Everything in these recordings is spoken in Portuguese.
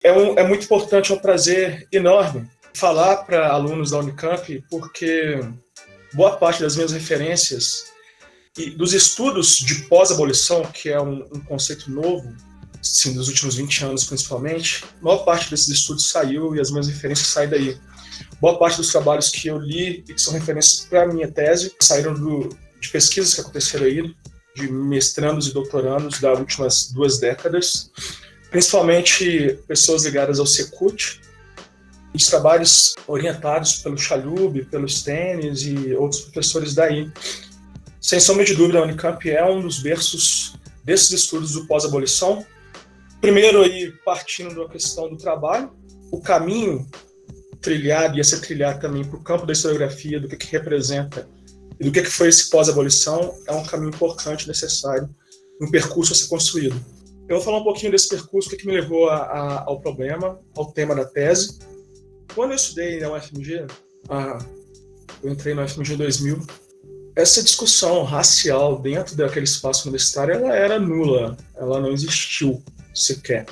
É muito importante, é um prazer enorme falar para alunos da Unicamp, porque boa parte das minhas referências e dos estudos de pós-abolição, que é um conceito novo, sim, dos últimos 20 anos principalmente, a maior parte desses estudos saiu e as minhas referências saem daí. Boa parte dos trabalhos que eu li e que são referências para a minha tese saíram de pesquisas que aconteceram aí, de mestrandos e doutorandos das últimas 2 décadas, principalmente pessoas ligadas ao Secult, os trabalhos orientados pelo Chalub, pelo Stenis e outros professores daí. Sem sombra de dúvida, a Unicamp é um dos berços desses estudos do pós-abolição. Primeiro, aí, partindo da questão do trabalho, o caminho trilhado e a ser trilhado também para o campo da historiografia, do que representa e do que foi esse pós-abolição, é um caminho importante, necessário, um percurso a ser construído. Eu vou falar um pouquinho desse percurso, o que me levou ao problema, ao tema da tese. Quando eu estudei na UFMG, eu entrei na UFMG em 2000, essa discussão racial dentro daquele espaço universitário, ela era nula, ela não existiu sequer,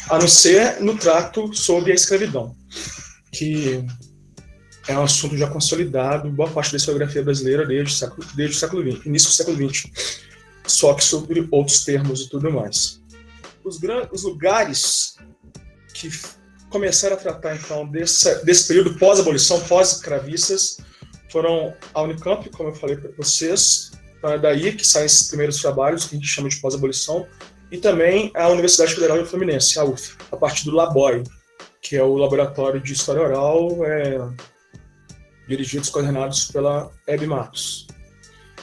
a não ser no trato sobre a escravidão, que é um assunto já consolidado em boa parte da historiografia brasileira desde o século XX, início do século XX, só que sobre outros termos e tudo mais. Os lugares que começaram a tratar, então, desse período pós-abolição, pós-escravistas, foram a Unicamp, como eu falei para vocês, daí que saem esses primeiros trabalhos, que a gente chama de pós-abolição, e também a Universidade Federal do Fluminense, a UF, a partir do LABOI, que é o Laboratório de História Oral, dirigidos e coordenados pela Hebe Matos.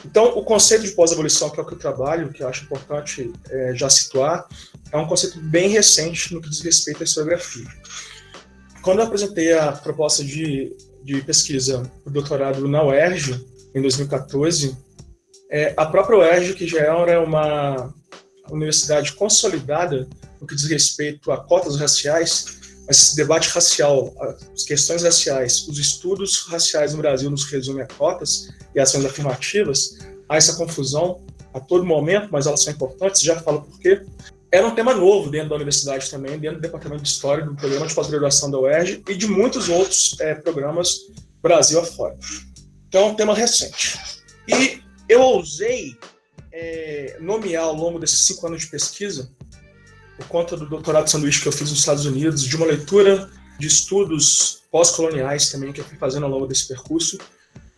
Então, o conceito de pós-abolição, que é o que eu trabalho, que eu acho importante já situar, é um conceito bem recente no que diz respeito à historiografia. Quando eu apresentei a proposta de pesquisa do doutorado na UERJ, em 2014, a própria UERJ, que já era uma universidade consolidada no que diz respeito a cotas raciais, esse debate racial, as questões raciais, os estudos raciais no Brasil nos resume a cotas e ações afirmativas, há essa confusão a todo momento, mas elas são importantes, já falo por quê. Era um tema novo dentro da universidade também, dentro do Departamento de História, do Programa de Pós-Graduação da UERJ e de muitos outros programas Brasil afora. Então, é um tema recente. E eu ousei nomear ao longo desses 5 anos de pesquisa, por conta do doutorado de sanduíche que eu fiz nos Estados Unidos, de uma leitura de estudos pós-coloniais também que eu fui fazendo ao longo desse percurso,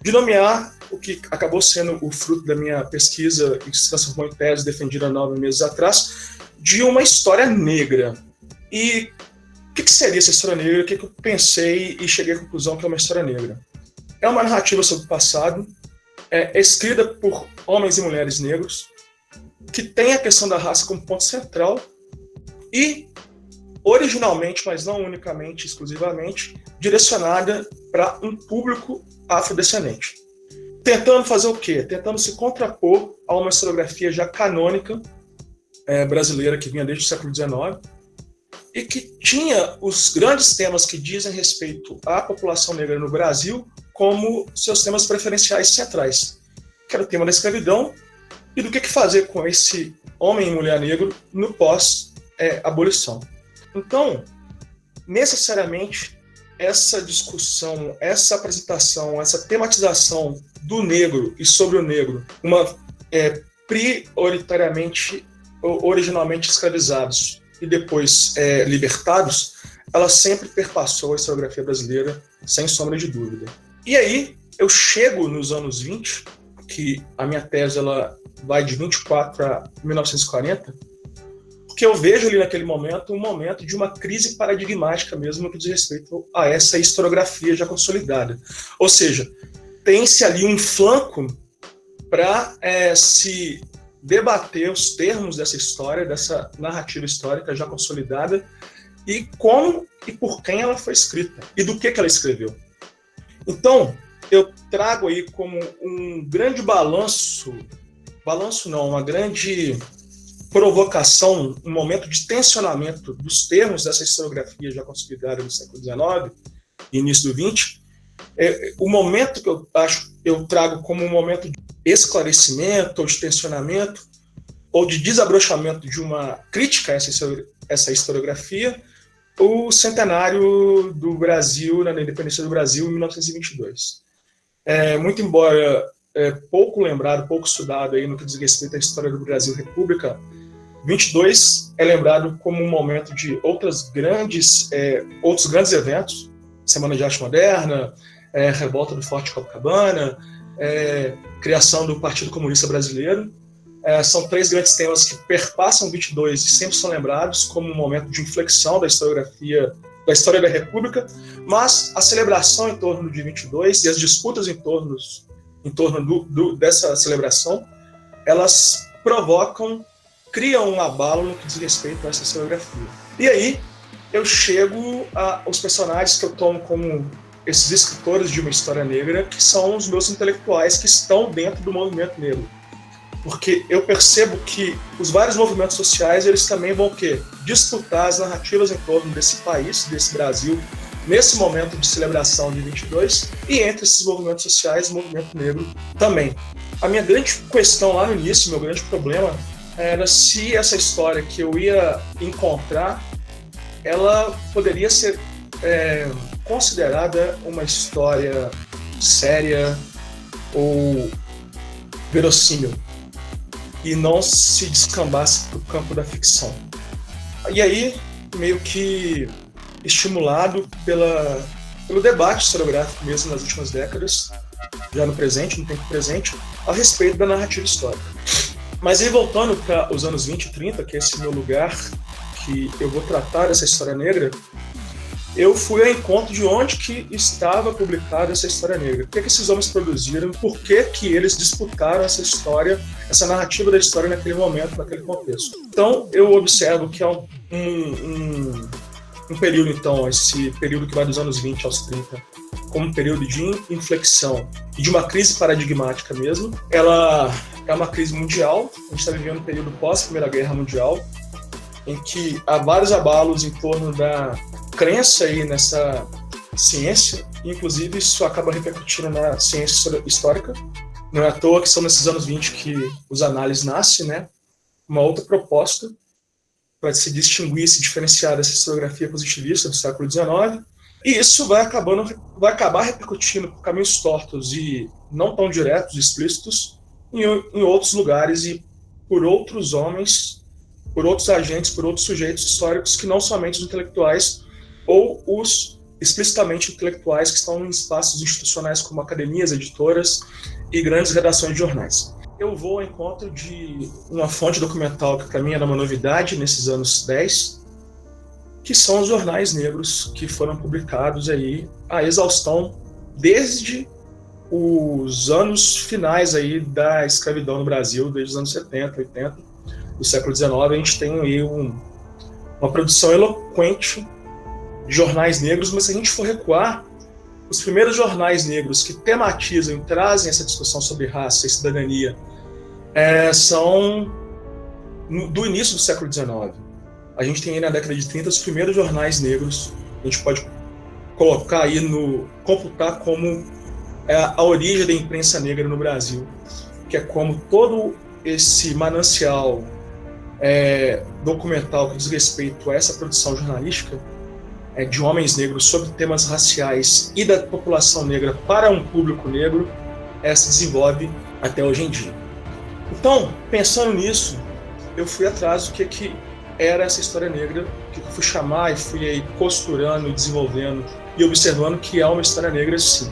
de nomear o que acabou sendo o fruto da minha pesquisa e que se transformou em tese defendida há 9 meses atrás, de uma história negra. E o que seria essa história negra? O que eu pensei e cheguei à conclusão que é uma história negra? É uma narrativa sobre o passado, escrita por homens e mulheres negros, que tem a questão da raça como ponto central e, originalmente, mas não unicamente, exclusivamente, direcionada para um público afrodescendente. Tentando fazer o quê? Tentando se contrapor a uma historiografia já canônica brasileira que vinha desde o século XIX e que tinha os grandes temas que dizem respeito à população negra no Brasil como seus temas preferenciais centrais, que era o tema da escravidão e do que fazer com esse homem e mulher negro no pós-abolição. Então, necessariamente, essa discussão, essa apresentação, essa tematização do negro e sobre o negro, prioritariamente, originalmente escravizados e depois libertados, ela sempre perpassou a historiografia brasileira, sem sombra de dúvida. E aí, eu chego nos anos 20, que a minha tese ela vai de 24 a 1940, porque eu vejo ali naquele momento um momento de uma crise paradigmática mesmo no que diz respeito a essa historiografia já consolidada. Ou seja, tem-se ali um flanco para se debater os termos dessa história, dessa narrativa histórica já consolidada e como e por quem ela foi escrita e do que ela escreveu. Então, eu trago aí como um grande uma grande provocação, um momento de tensionamento dos termos dessa historiografia já consolidada do século XIX e início do XX, o momento que eu trago como um momento de esclarecimento ou de tensionamento ou de desabrochamento de uma crítica a essa historiografia o centenário do Brasil, da independência do Brasil, em 1922. Muito embora pouco lembrado, pouco estudado aí no que diz respeito à história do Brasil República, 22 é lembrado como um momento de outros grandes eventos, Semana de Arte Moderna, revolta do Forte Copacabana, criação do Partido Comunista Brasileiro. São 3 grandes temas que perpassam 22 e sempre são lembrados como um momento de inflexão da historiografia, da história da República, mas a celebração em torno de 22 e as disputas em torno dessa celebração, elas criam um abalo no que diz respeito a essa historiografia. E aí eu chego aos personagens que eu tomo como esses escritores de uma história negra, que são os meus intelectuais que estão dentro do movimento negro. Porque eu percebo que os vários movimentos sociais, eles também vão disputar as narrativas em torno desse país, desse Brasil, nesse momento de celebração de 22, e entre esses movimentos sociais, o movimento negro também. A minha grande questão lá no início, meu grande problema, era se essa história que eu ia encontrar, ela poderia ser considerada uma história séria ou verossímil, e não se descambasse para o campo da ficção. E aí, meio que estimulado pelo debate historiográfico mesmo nas últimas décadas, já no tempo presente, a respeito da narrativa histórica. Mas aí, voltando para os anos 20 e 30, que é esse meu lugar que eu vou tratar dessa história negra, eu fui ao encontro de onde que estava publicada essa história negra. O que esses homens produziram, por que eles disputaram essa história, essa narrativa da história naquele momento, naquele contexto. Então, eu observo que é um período, então, esse período que vai dos anos 20 aos 30, como um período de inflexão e de uma crise paradigmática mesmo. Ela é uma crise mundial, a gente está vivendo um período pós-Primeira Guerra Mundial, em que há vários abalos em torno da crença aí nessa ciência, e inclusive isso acaba repercutindo na ciência histórica. Não é à toa que são nesses anos 20 que os análises nascem, né? Uma outra proposta para se distinguir, se diferenciar dessa historiografia positivista do século XIX, e isso vai acabar repercutindo por caminhos tortos e não tão diretos, explícitos, em outros lugares e por outros homens, por outros agentes, por outros sujeitos históricos que não somente os intelectuais ou os explicitamente intelectuais que estão em espaços institucionais como academias, editoras e grandes redações de jornais. Eu vou ao encontro de uma fonte documental que para mim era uma novidade nesses anos 10, que são os jornais negros que foram publicados aí à exaustão desde os anos finais aí da escravidão no Brasil, desde os anos 70, 80, do século XIX. A gente tem aí uma produção eloquente de jornais negros, mas se a gente for recuar, os primeiros jornais negros que tematizam e trazem essa discussão sobre raça e cidadania são do início do século XIX. A gente tem aí na década de 30 os primeiros jornais negros, a gente pode colocar aí computar como a origem da imprensa negra no Brasil, que é como todo esse manancial documental que diz respeito a essa produção jornalística de homens negros sobre temas raciais e da população negra para um público negro, se desenvolve até hoje em dia. Então, pensando nisso, eu fui atrás do que era essa história negra, que eu fui chamar e fui aí costurando e desenvolvendo e observando que é uma história negra, sim.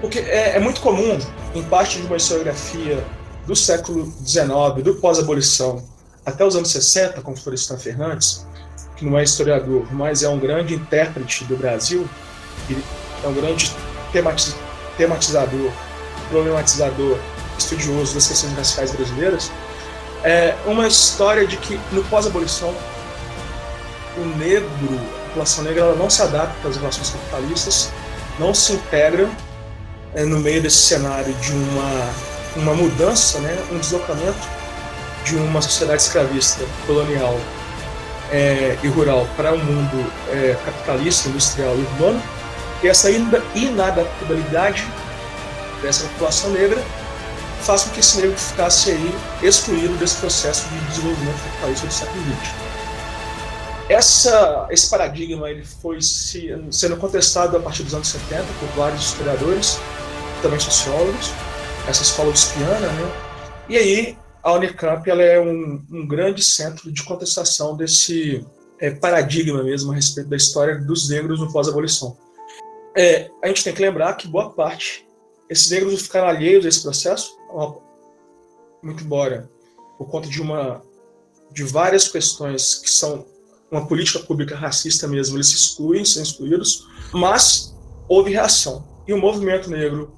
Porque é muito comum, em parte de uma historiografia do século XIX, do pós-abolição, até os anos 60, como Florestan Fernandes, que não é historiador, mas é um grande intérprete do Brasil, ele é um grande tematizador, problematizador, estudioso das questões raciais brasileiras, é uma história de que, no pós-abolição, a população negra, ela não se adapta às relações capitalistas, não se integra no meio desse cenário de uma mudança, né, um deslocamento de uma sociedade escravista, colonial e rural para um mundo capitalista, industrial e urbano, e essa inadaptabilidade dessa população negra faz com que esse negro ficasse aí excluído desse processo de desenvolvimento capitalista do século XX. Esse paradigma ele foi sendo contestado a partir dos anos 70 por vários historiadores, também sociólogos, essa escola uspiana, né? E aí a Unicamp ela é um grande centro de contestação desse paradigma mesmo a respeito da história dos negros no pós-abolição. A gente tem que lembrar que boa parte esses negros ficaram alheios a esse processo, muito embora por conta de várias questões que são uma política pública racista mesmo, eles se excluem, são excluídos, mas houve reação. E o movimento negro,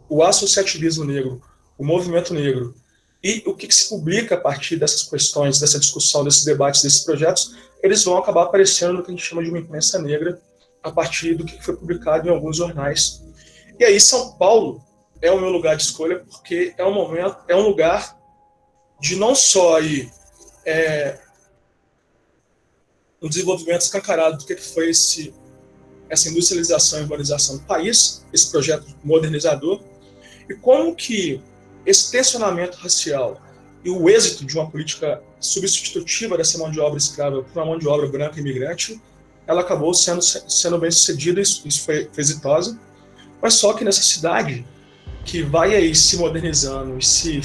o associativismo negro, o movimento negro, e o que se publica a partir dessas questões, dessa discussão, desses debates, desses projetos, eles vão acabar aparecendo no que a gente chama de uma imprensa negra, a partir do que foi publicado em alguns jornais. E aí São Paulo é o meu lugar de escolha, porque é um lugar de não só aí, um desenvolvimento escancarado do que foi essa industrialização e urbanização do país, esse projeto modernizador, e como que esse tensionamento racial e o êxito de uma política substitutiva dessa mão de obra escrava por uma mão de obra branca imigrante, ela acabou sendo bem sucedida, isso foi exitosa, mas só que nessa cidade que vai aí se modernizando e se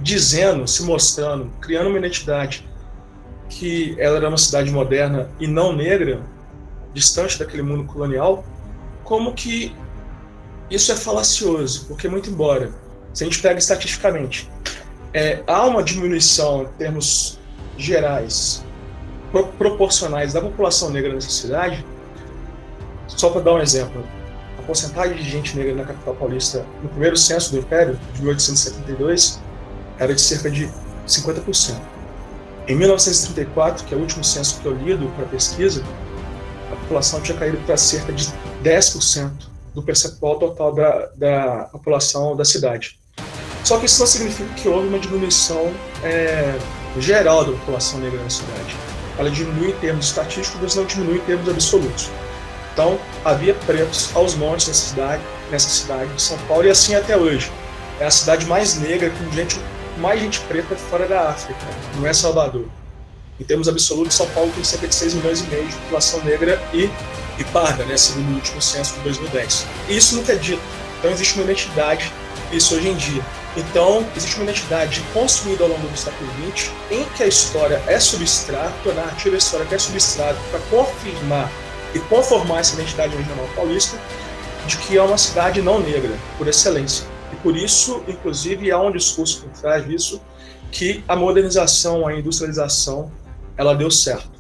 dizendo, se mostrando, criando uma identidade que ela era uma cidade moderna e não negra, distante daquele mundo colonial, como que isso é falacioso, porque muito embora, se a gente pega estatisticamente, há uma diminuição em termos gerais, proporcionais da população negra nessa cidade. Só para dar um exemplo, a porcentagem de gente negra na capital paulista no primeiro censo do Império, de 1872, era de cerca de 50%. Em 1934, que é o último censo que eu lido para pesquisa, a população tinha caído para cerca de 10% do percentual total da população da cidade. Só que isso não significa que houve uma diminuição geral da população negra na cidade. Ela diminui em termos estatísticos, mas não diminui em termos absolutos. Então, havia pretos aos montes nessa cidade de São Paulo, e assim até hoje. É a cidade mais negra, com mais gente preta fora da África, não é Salvador. Em termos absolutos, São Paulo tem cerca de 6,5 milhões de população negra e parda, né, segundo o último censo de 2010. E isso nunca é dito. Então, existe uma identidade, isso hoje em dia. Então, existe uma identidade construída ao longo do século XX, em que a história é substrato, a narrativa é histórica é substrato para confirmar e conformar essa identidade regional paulista, de que é uma cidade não negra, por excelência. E por isso, inclusive, há um discurso por trás disso, que a modernização, a industrialização, ela deu certo.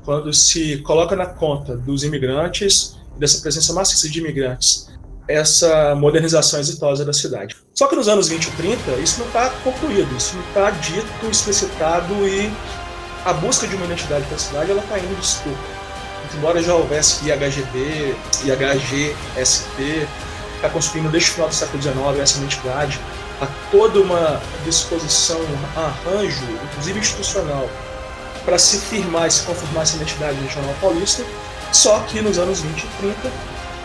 Quando se coloca na conta dos imigrantes, dessa presença maciça de imigrantes, essa modernização exitosa da cidade. Só que nos anos 20 e 30, isso não está concluído, isso não está dito, explicitado, e a busca de uma identidade para a cidade ela está indo de escuta. Embora já houvesse IHGB, IHGSP, está construindo desde o final do século XIX essa identidade, há toda uma disposição, um arranjo, inclusive institucional, para se firmar e se conformar essa identidade regional paulista, só que nos anos 20 e 30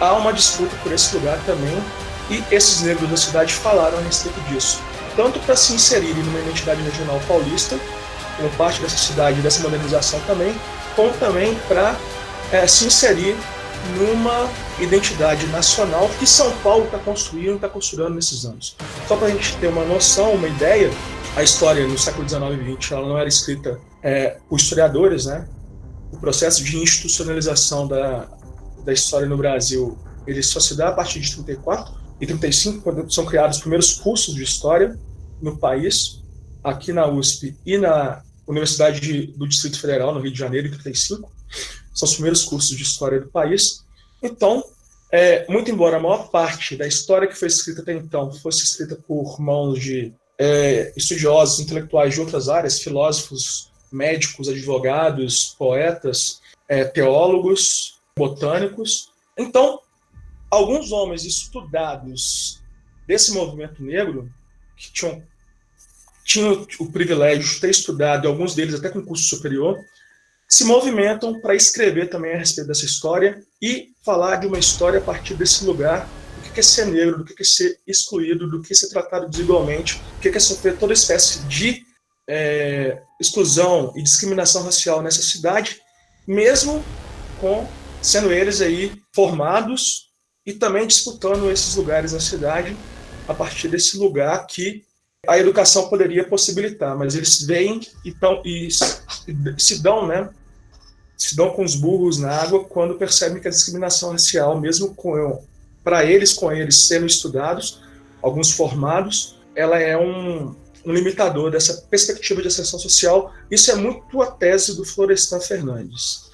há uma disputa por esse lugar também, e esses negros da cidade falaram a respeito disso, tanto para se inserirem numa identidade regional paulista, como parte dessa cidade, dessa modernização também, como também para se inserir numa identidade nacional que São Paulo está construindo nesses anos. Só para a gente ter uma noção, uma ideia, a história no século XIX e XX ela não era escrita por historiadores, né? O processo de institucionalização da história no Brasil ele só se dá a partir de 34 e 35, quando são criados os primeiros cursos de história no país, aqui na USP e na Universidade do Distrito Federal, no Rio de Janeiro, em 35. São os primeiros cursos de história do país. Então, muito embora a maior parte da história que foi escrita até então fosse escrita por mãos de estudiosos, intelectuais de outras áreas, filósofos, médicos, advogados, poetas, teólogos, botânicos, então, alguns homens estudados desse movimento negro, que tinham o privilégio de ter estudado, e alguns deles até com curso superior, se movimentam para escrever também a respeito dessa história e falar de uma história a partir desse lugar, do que é ser negro, do que é ser excluído, do que é ser tratado desigualmente, do que é sofrer toda espécie de exclusão e discriminação racial nessa cidade, mesmo sendo eles aí formados e também disputando esses lugares na cidade a partir desse lugar que a educação poderia possibilitar, mas eles vêm e se dão, né? Se dão com os burros na água quando percebem que a discriminação racial, mesmo com eles sendo estudados, alguns formados, ela é um limitador dessa perspectiva de ascensão social. Isso é muito a tese do Florestan Fernandes,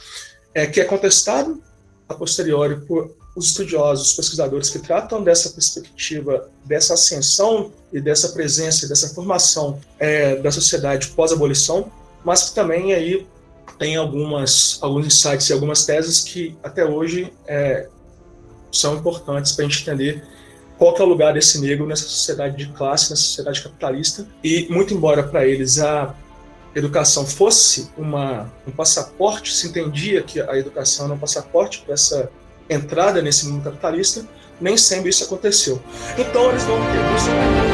que é contestado a posteriori por os estudiosos, os pesquisadores que tratam dessa perspectiva, dessa ascensão e dessa presença, dessa formação da sociedade pós-abolição, mas que também aí tem alguns insights e algumas teses que até hoje são importantes para a gente entender qual que é o lugar desse negro nessa sociedade de classe, nessa sociedade capitalista. E muito embora para eles a educação fosse um passaporte, se entendia que a educação era um passaporte para essa entrada nesse mundo capitalista, nem sempre isso aconteceu. Então eles vão ter